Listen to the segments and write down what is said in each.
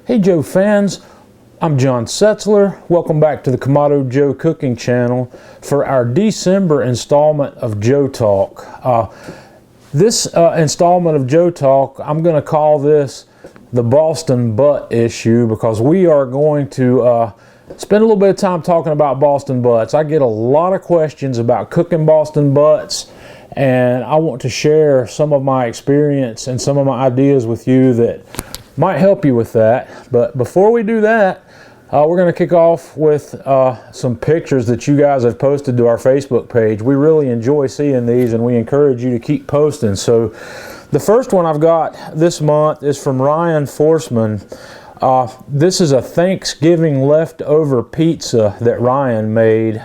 Hey Joe fans, I'm John Setzler. Welcome back to the Kamado Joe Cooking Channel for our December installment of Joe Talk. This installment of Joe Talk, I'm going to call this the Boston butt issue because we are going to spend a little bit of time talking about Boston butts. I get a lot of questions about cooking Boston butts, and I want to share some of my experience and some of my ideas with you that might help you with that. But before we do that, we're going to kick off with some pictures that you guys have posted to our Facebook page. We really enjoy seeing these, and we encourage you to keep posting. So the first one I've got this month is from Ryan Forsman. This is a Thanksgiving leftover pizza that Ryan made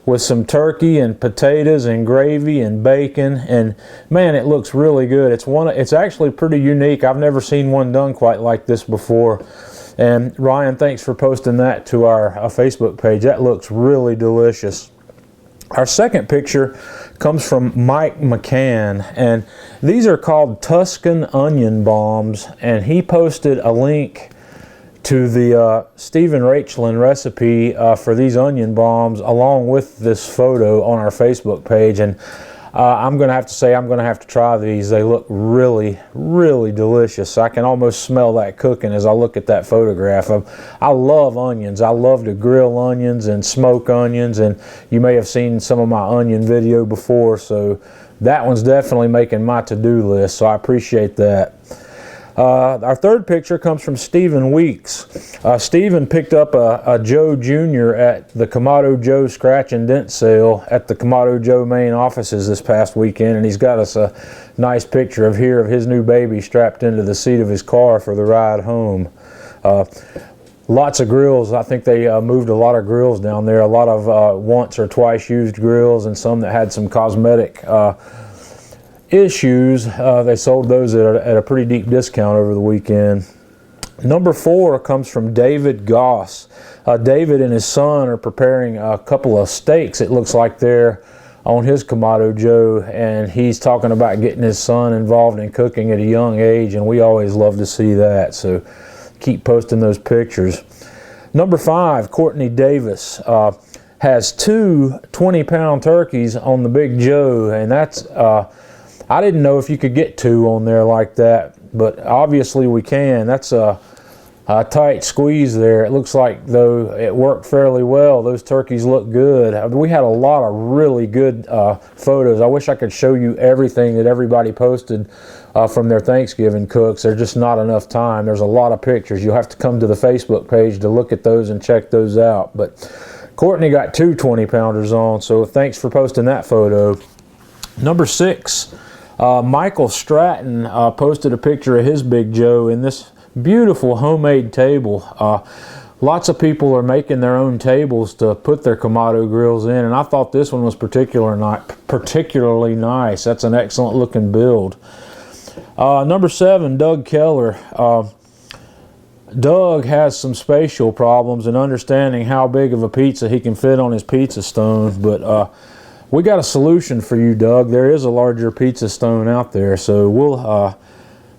with some turkey and potatoes and gravy and bacon, and man, it looks really good. It's actually pretty unique. I've never seen one done quite like this before. And Ryan, thanks for posting that to our Facebook page. That looks really delicious. Our second picture comes from Mike McCann, and these are called Tuscan onion bombs, and he posted a link to the Stephen Rachlin recipe for these onion bombs along with this photo on our Facebook page. And I'm going to have to say I'm going to have to try these. They look really, really delicious. I can almost smell that cooking as I look at that photograph. I love onions. I love to grill onions and smoke onions, and you may have seen some of my onion video before, so that one's definitely making my to-do list, so I appreciate that. Our third picture comes from Stephen Weeks. Stephen picked up a Joe Jr. at the Kamado Joe Scratch and Dent sale at the Kamado Joe main offices this past weekend, and he's got us a nice picture of his new baby strapped into the seat of his car for the ride home. Lots of grills. I think they moved a lot of grills down there, a lot of once or twice used grills, and some that had some cosmetic issues. They sold those at a pretty deep discount over the weekend. Number 4 comes from David Goss. David and his son are preparing a couple of steaks, it looks like, there on his Kamado Joe, and he's talking about getting his son involved in cooking at a young age, and we always love to see that, so keep posting those pictures. Number 5, Courtney Davis has 2 20-pound turkeys on the Big Joe, and that's I didn't know if you could get 2 on there like that, but obviously we can. That's a tight squeeze there. It looks like, though, it worked fairly well. Those turkeys look good. We had a lot of really good photos. I wish I could show you everything that everybody posted from their Thanksgiving cooks. There's just not enough time. There's a lot of pictures. You'll have to come to the Facebook page to look at those and check those out. But Courtney got 2 20-pounders on, so thanks for posting that photo. Number 6. Michael Stratton posted a picture of his Big Joe in this beautiful homemade table. Lots of people are making their own tables to put their Kamado grills in, and I thought this one was particularly nice. That's an excellent looking build. Number 7, Doug Keller. Doug has some spatial problems in understanding how big of a pizza he can fit on his pizza stone, but we got a solution for you, Doug. There is a larger pizza stone out there, so we'll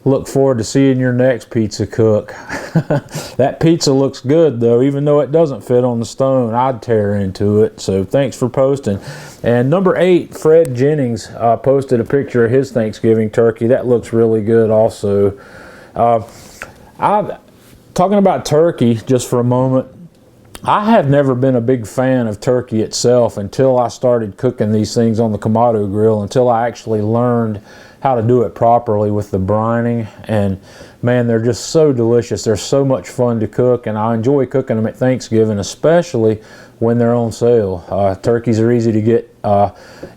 look forward to seeing your next pizza cook. That pizza looks good, though, even though it doesn't fit on the stone. I'd tear into it, so thanks for posting. And number 8, Fred Jennings posted a picture of his Thanksgiving turkey. That looks really good also. Talking about turkey just for a moment, I have never been a big fan of turkey itself until I started cooking these things on the Kamado grill, until I actually learned how to do it properly with the brining, and man, they're just so delicious. They're so much fun to cook, and I enjoy cooking them at Thanksgiving, especially when they're on sale. Turkeys are easy to get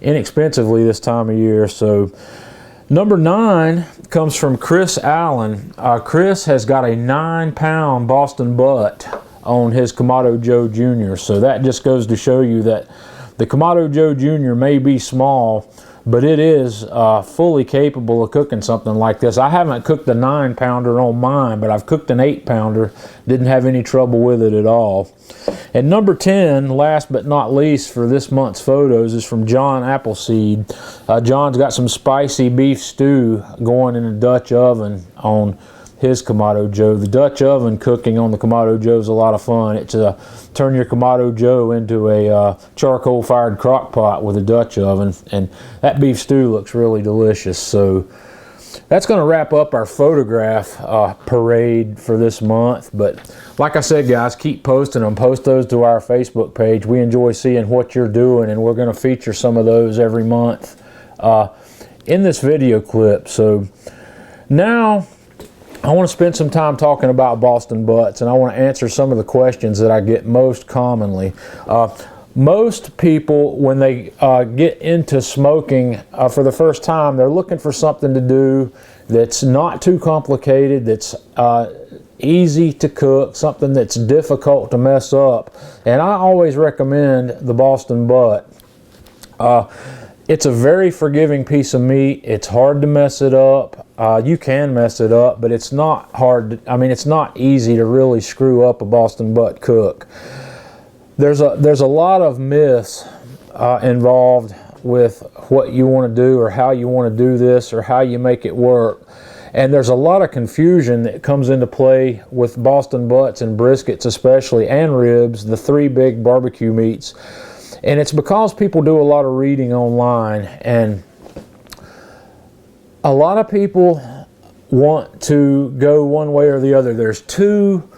inexpensively this time of year. So number 9 comes from Chris Allen. Chris has got a 9-pound Boston butt on his Kamado Joe Jr. So that just goes to show you that the Kamado Joe Jr. may be small, but it is fully capable of cooking something like this. I haven't cooked a 9-pounder on mine, but I've cooked an 8-pounder. Didn't have any trouble with it at all. And number 10, last but not least for this month's photos, is from John Appleseed. John's got some spicy beef stew going in a Dutch oven on his Kamado Joe. The Dutch oven cooking on the Kamado Joe is a lot of fun. It's turn your Kamado Joe into a charcoal fired crock pot with a Dutch oven, and that beef stew looks really delicious. So that's going to wrap up our photograph parade for this month. But like I said, guys, keep posting them. Post those to our Facebook page. We enjoy seeing what you're doing, and we're going to feature some of those every month in this video clip. So now I want to spend some time talking about Boston butts, and I want to answer some of the questions that I get most commonly. Most people, when they get into smoking for the first time, they're looking for something to do that's not too complicated, that's easy to cook, something that's difficult to mess up. And I always recommend the Boston butt. It's a very forgiving piece of meat. It's hard to mess it up. You can mess it up, but it's not hard. It's not easy to really screw up a Boston butt cook. There's a lot of myths involved with what you want to do or how you want to do this or how you make it work. And there's a lot of confusion that comes into play with Boston butts and briskets especially, and ribs, the three big barbecue meats. And it's because people do a lot of reading online, and a lot of people want to go one way or the other. There's two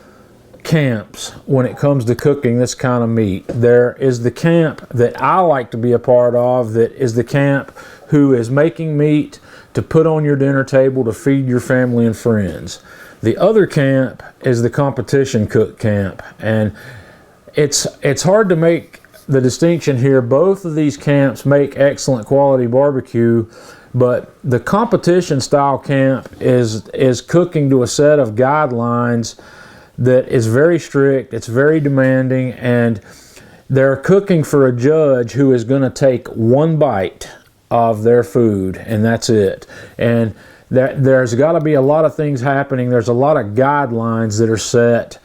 camps when it comes to cooking this kind of meat. There is the camp that I like to be a part of, that is the camp who is making meat to put on your dinner table to feed your family and friends. The other camp is the competition cook camp, and it's hard to make the distinction here. Both of these camps make excellent quality barbecue, but the competition style camp is cooking to a set of guidelines that is very strict, it's very demanding, and they're cooking for a judge who is going to take one bite of their food, and that's it. And there's got to be a lot of things happening. There's a lot of guidelines that are set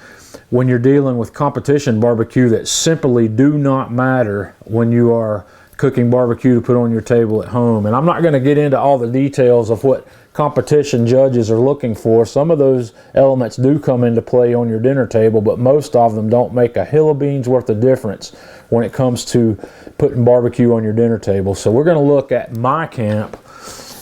when you're dealing with competition barbecue that simply do not matter when you are cooking barbecue to put on your table at home. And I'm not going to get into all the details of what competition judges are looking for. Some of those elements do come into play on your dinner table, but most of them don't make a hill of beans worth of difference when it comes to putting barbecue on your dinner table. So we're going to look at my camp,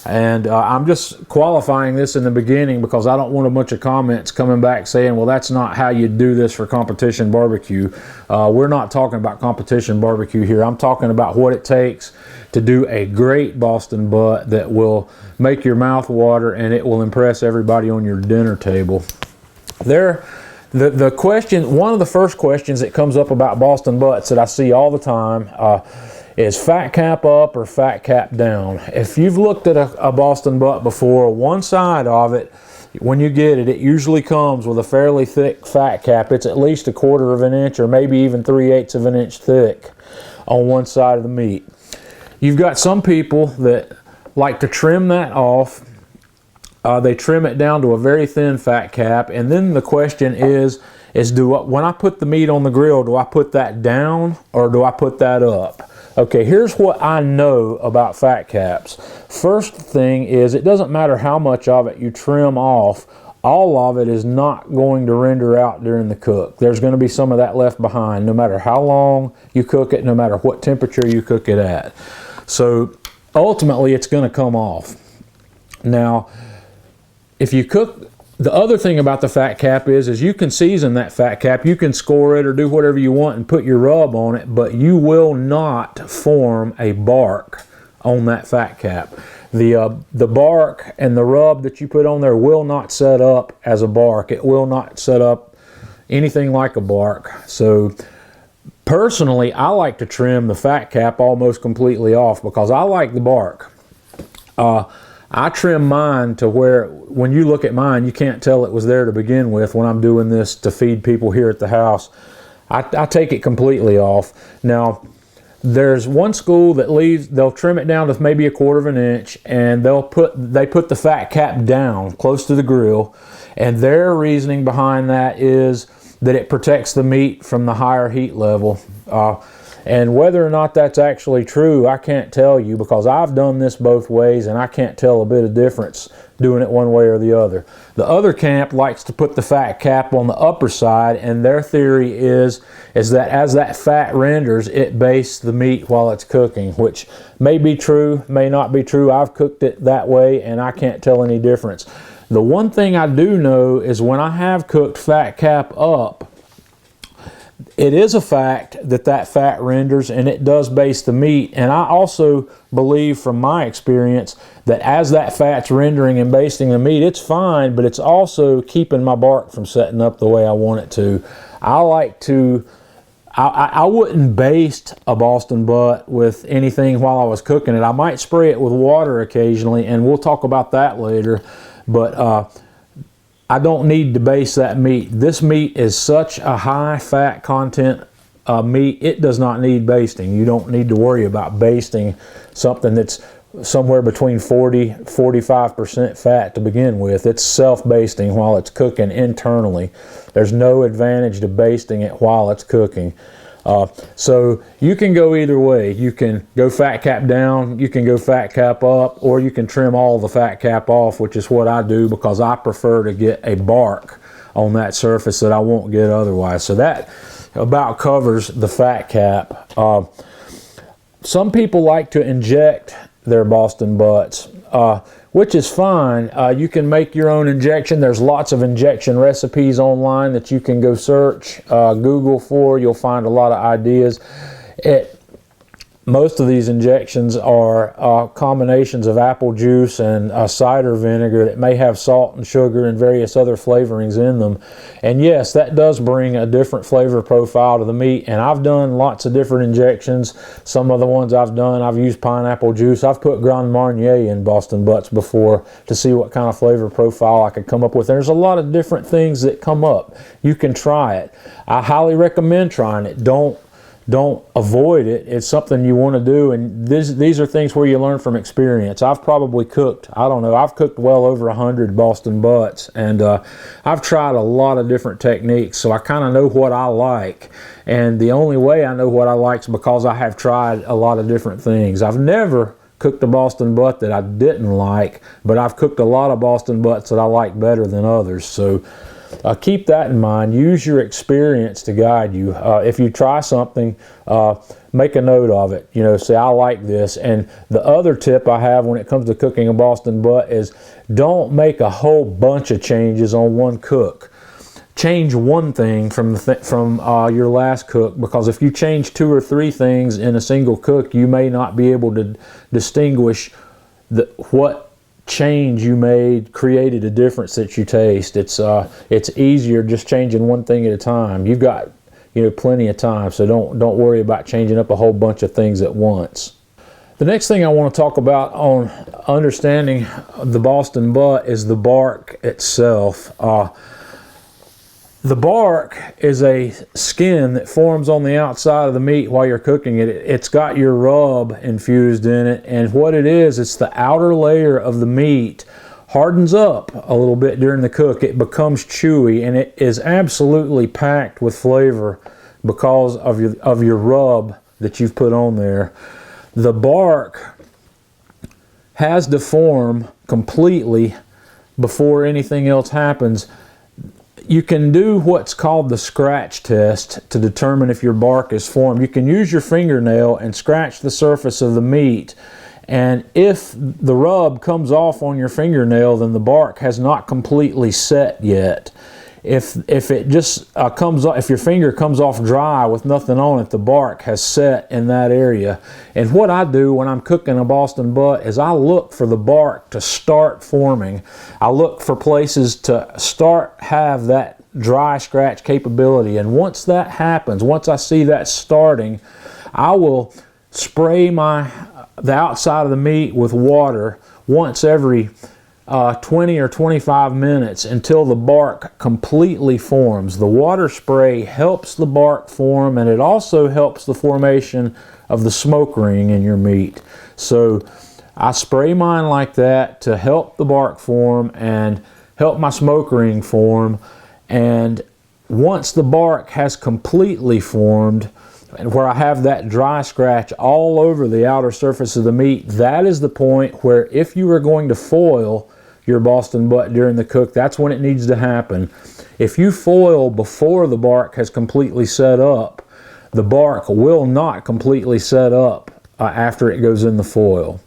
and I'm just qualifying this in the beginning because I don't want a bunch of comments coming back saying, well, that's not how you do this for competition barbecue. We're not talking about competition barbecue here. I'm talking about what it takes to do a great Boston butt that will make your mouth water and it will impress everybody on your dinner table. The question, one of the first questions that comes up about Boston butts that I see all the time is fat cap up or fat cap down. If you've looked at a Boston butt before, one side of it, when you get it, it usually comes with a fairly thick fat cap. It's at least 1/4 of an inch or maybe even 3/8 of an inch thick on one side of the meat. You've got some people that like to trim that off. They trim it down to a very thin fat cap, and then the question is when I put the meat on the grill, do I put that down or do I put that up? Okay, here's what I know about fat caps. First thing is, it doesn't matter how much of it you trim off, all of it is not going to render out during the cook. There's going to be some of that left behind, no matter how long you cook it, no matter what temperature you cook it at. So ultimately, it's going to come off. Now, if you cook, the other thing about the fat cap is you can season that fat cap. You can score it or do whatever you want and put your rub on it, but you will not form a bark on that fat cap. The bark and the rub that you put on there will not set up as a bark. It will not set up anything like a bark. So personally, I like to trim the fat cap almost completely off because I like the bark. I trim mine to where when you look at mine, you can't tell it was there to begin with when I'm doing this to feed people here at the house. I take it completely off. Now, there's one school that they'll trim it down to maybe 1/4 of an inch, and they put the fat cap down close to the grill, and their reasoning behind that is that it protects the meat from the higher heat level. And whether or not that's actually true, I can't tell you, because I've done this both ways and I can't tell a bit of difference doing it one way or the other. The other camp likes to put the fat cap on the upper side, and their theory is that as that fat renders, it bastes the meat while it's cooking, which may be true, may not be true. I've cooked it that way and I can't tell any difference. The one thing I do know is when I have cooked fat cap up, it is a fact that that fat renders and it does baste the meat. And I also believe from my experience that as that fat's rendering and basting the meat, it's fine, but it's also keeping my bark from setting up the way I want it to. I wouldn't baste a Boston butt with anything while I was cooking it. I might spray it with water occasionally, and we'll talk about that later, but I don't need to baste that meat. This meat is such a high fat content meat, it does not need basting. You don't need to worry about basting something that's somewhere between 40-45% fat to begin with. It's self-basting while it's cooking internally. There's no advantage to basting it while it's cooking. So you can go either way. You can go fat cap down, you can go fat cap up, or you can trim all the fat cap off, which is what I do because I prefer to get a bark on that surface that I won't get otherwise. So that about covers the fat cap. Some people like to inject their Boston butts, which is fine. You can make your own injection. There's lots of injection recipes online that you can go search, Google for. You'll find a lot of ideas. Most of these injections are combinations of apple juice and cider vinegar that may have salt and sugar and various other flavorings in them. And yes, that does bring a different flavor profile to the meat. And I've done lots of different injections. Some of the ones I've done, I've used pineapple juice. I've put Grand Marnier in Boston butts before to see what kind of flavor profile I could come up with. There's a lot of different things that come up. You can try it. I highly recommend trying it. Don't avoid it. It's something you want to do, and these are things where you learn from experience. I've probably cooked, I don't know, I've cooked well over 100 Boston butts, and I've tried a lot of different techniques, so I kind of know what I like. And the only way I know what I like is because I have tried a lot of different things. I've never cooked a Boston butt that I didn't like, but I've cooked a lot of Boston butts that I like better than others. So keep that in mind. Use your experience to guide you. If you try something, make a note of it. You know, say, I like this. And the other tip I have when it comes to cooking a Boston butt is don't make a whole bunch of changes on one cook. Change one thing from your last cook, because if you change 2 or 3 things in a single cook, you may not be able to distinguish what change you made created a difference that you taste. It's easier just changing one thing at a time. You've got, you know, plenty of time, so don't worry about changing up a whole bunch of things at once. The next thing I want to talk about on understanding the Boston butt is the bark itself. The bark is a skin that forms on the outside of the meat while you're cooking it. It's got your rub infused in it, and what it is, it's the outer layer of the meat hardens up a little bit during the cook. It becomes chewy, and it is absolutely packed with flavor because of your rub that you've put on there. The bark has to form completely before anything else happens. You can do what's called the scratch test to determine if your bark is formed. You can use your fingernail and scratch the surface of the meat, and if the rub comes off on your fingernail, then the bark has not completely set yet. If it just comes off, if your finger comes off dry with nothing on it, the bark has set in that area. And what I do when I'm cooking a Boston butt is I look for the bark to start forming. I look for places to have that dry scratch capability. And once that happens, once I see that starting, I will spray the outside of the meat with water once every 20 or 25 minutes until the bark completely forms. The water spray helps the bark form, and it also helps the formation of the smoke ring in your meat. So I spray mine like that to help the bark form and help my smoke ring form. And once the bark has completely formed, and where I have that dry scratch all over the outer surface of the meat, that is the point where if you are going to foil your Boston butt during the cook, that's when it needs to happen. If you foil before the bark has completely set up, the bark will not completely set up after it goes in the foil.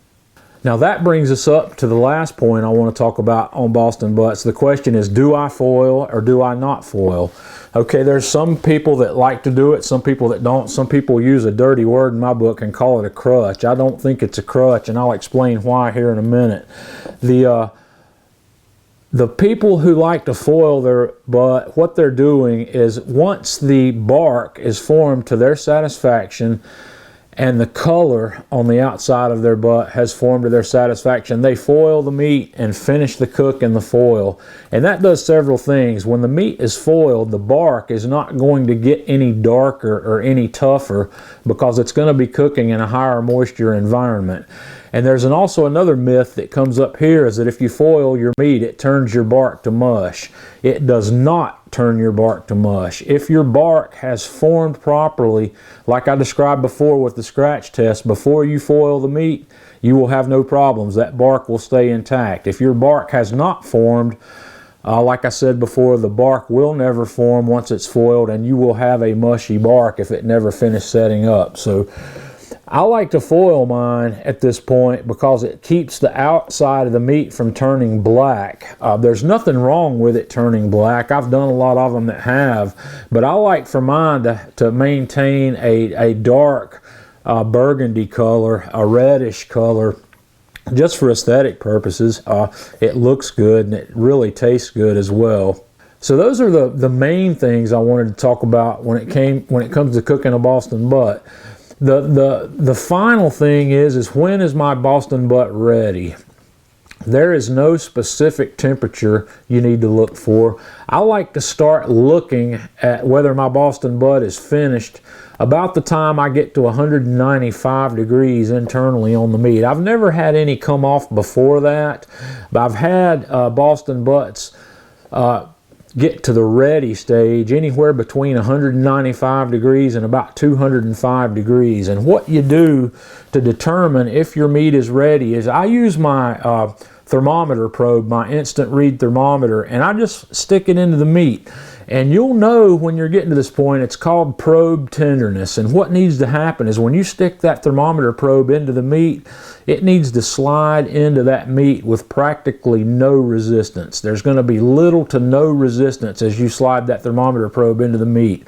Now that brings us up to the last point I want to talk about on Boston butts. The question is, do I foil or do I not foil? Okay, there's some people that like to do it, some people that don't. Some people use a dirty word in my book and call it a crutch. I don't think it's a crutch, and I'll explain why here in a minute. The people who like to foil their butt, what they're doing is once the bark is formed to their satisfaction and the color on the outside of their butt has formed to their satisfaction, they foil the meat and finish the cook in the foil. And that does several things. When the meat is foiled, the bark is not going to get any darker or any tougher because it's going to be cooking in a higher moisture environment. And there's also another myth that comes up here, is that if you foil your meat, it turns your bark to mush. It does not turn your bark to mush. If your bark has formed properly, like I described before with the scratch test, before you foil the meat, you will have no problems. That bark will stay intact. If your bark has not formed, like I said before, the bark will never form once it's foiled, and you will have a mushy bark if it never finished setting up. So I like to foil mine at this point because it keeps the outside of the meat from turning black. There's nothing wrong with it turning black. I've done a lot of them that have, but I like for mine to maintain a dark burgundy color, a reddish color, just for aesthetic purposes. It looks good and it really tastes good as well. So those are the main things I wanted to talk about when it comes to cooking a Boston butt. The final thing is when is my Boston butt ready? There is no specific temperature you need to look for. I like to start looking at whether my Boston butt is finished about the time I get to 195 degrees internally on the meat. I've never had any come off before that, but I've had Boston butts get to the ready stage anywhere between 195 degrees and about 205 degrees. And what you do to determine if your meat is ready is I use my thermometer probe, my instant read thermometer, and I just stick it into the meat. And you'll know when you're getting to this point. It's called probe tenderness. And what needs to happen is when you stick that thermometer probe into the meat, it needs to slide into that meat with practically no resistance. There's going to be little to no resistance as you slide that thermometer probe into the meat.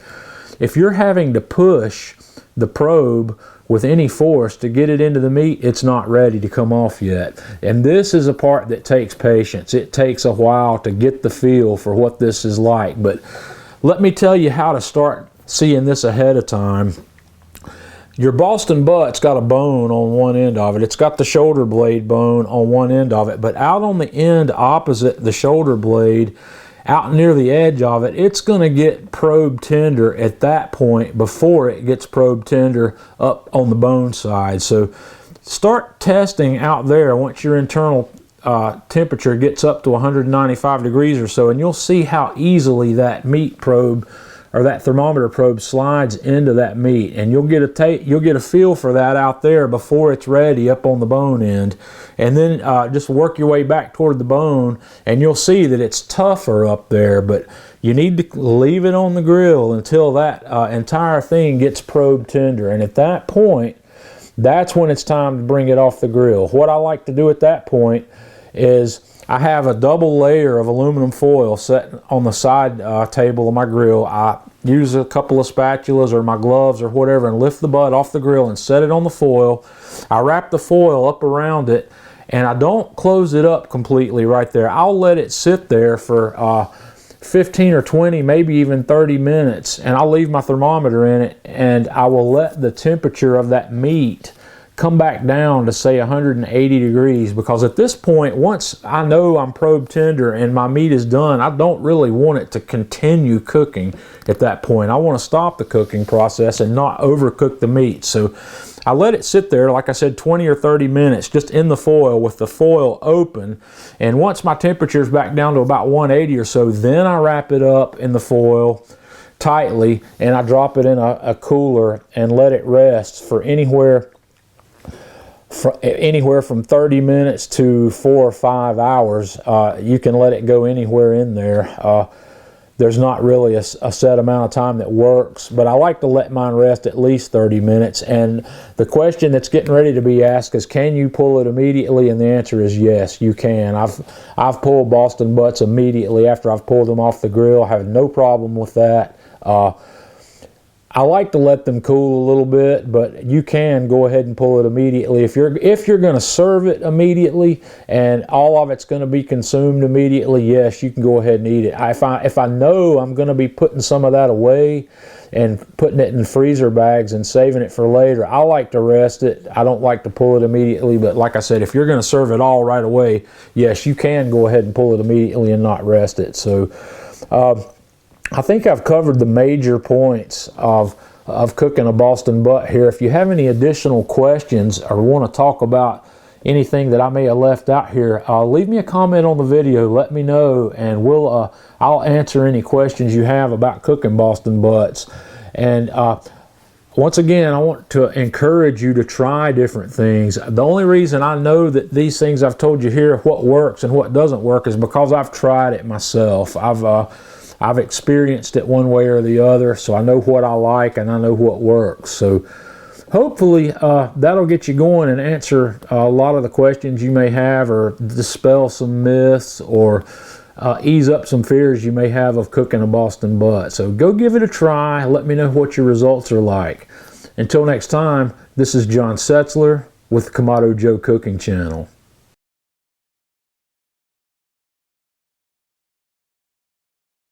If you're having to push the probe with any force to get it into the meat, it's not ready to come off yet. And this is a part that takes patience. It takes a while to get the feel for what this is like. But let me tell you how to start seeing this ahead of time. Your Boston butt's got a bone on one end of it. It's got the shoulder blade bone on one end of it, but out on the end opposite the shoulder blade, out near the edge of it, it's going to get probe tender at that point before it gets probe tender up on the bone side. So start testing out there once your internal temperature gets up to 195 degrees or so, and you'll see how easily that meat probe or that thermometer probe slides into that meat, and you'll get a feel for that out there before it's ready up on the bone end. And then just work your way back toward the bone, and you'll see that it's tougher up there, but you need to leave it on the grill until that entire thing gets probe tender. And at that point, that's when it's time to bring it off the grill. What I like to do at that point is I have a double layer of aluminum foil set on the side table of my grill. I use a couple of spatulas or my gloves or whatever and lift the butt off the grill and set it on the foil. I wrap the foil up around it, and I don't close it up completely right there. I'll let it sit there for 15 or 20, maybe even 30 minutes, and I'll leave my thermometer in it, and I will let the temperature of that meat come back down to say 180 degrees, because at this point, once I know I'm probe tender and my meat is done, I don't really want it to continue cooking at that point. I want to stop the cooking process and not overcook the meat. So I let it sit there, like I said, 20 or 30 minutes just in the foil with the foil open. And once my temperature is back down to about 180 or so, then I wrap it up in the foil, tightly, and I drop it in a cooler and let it rest for anywhere from 30 minutes to 4 or 5 hours. You can let it go anywhere in there. There's not really a set amount of time that works, but I like to let mine rest at least 30 minutes. And the question that's getting ready to be asked is, can you pull it immediately? And the answer is yes, you can. I've pulled Boston butts immediately after I've pulled them off the grill. I have no problem with that. I like to let them cool a little bit, but you can go ahead and pull it immediately. If you're going to serve it immediately and all of it's going to be consumed immediately, yes, you can go ahead and eat it. If I know I'm going to be putting some of that away and putting it in freezer bags and saving it for later, I like to rest it. I don't like to pull it immediately, but like I said, if you're going to serve it all right away, yes, you can go ahead and pull it immediately and not rest it. So I think I've covered the major points of cooking a Boston butt here. If you have any additional questions or want to talk about anything that I may have left out here, leave me a comment on the video. Let me know, and I'll answer any questions you have about cooking Boston butts. And once again, I want to encourage you to try different things. The only reason I know that these things I've told you here, what works and what doesn't work, is because I've tried it myself. I've experienced it one way or the other, so I know what I like and I know what works. So hopefully that'll get you going and answer a lot of the questions you may have, or dispel some myths, or ease up some fears you may have of cooking a Boston butt. So go give it a try. Let me know what your results are like. Until next time, this is John Setzler with the Kamado Joe Cooking Channel.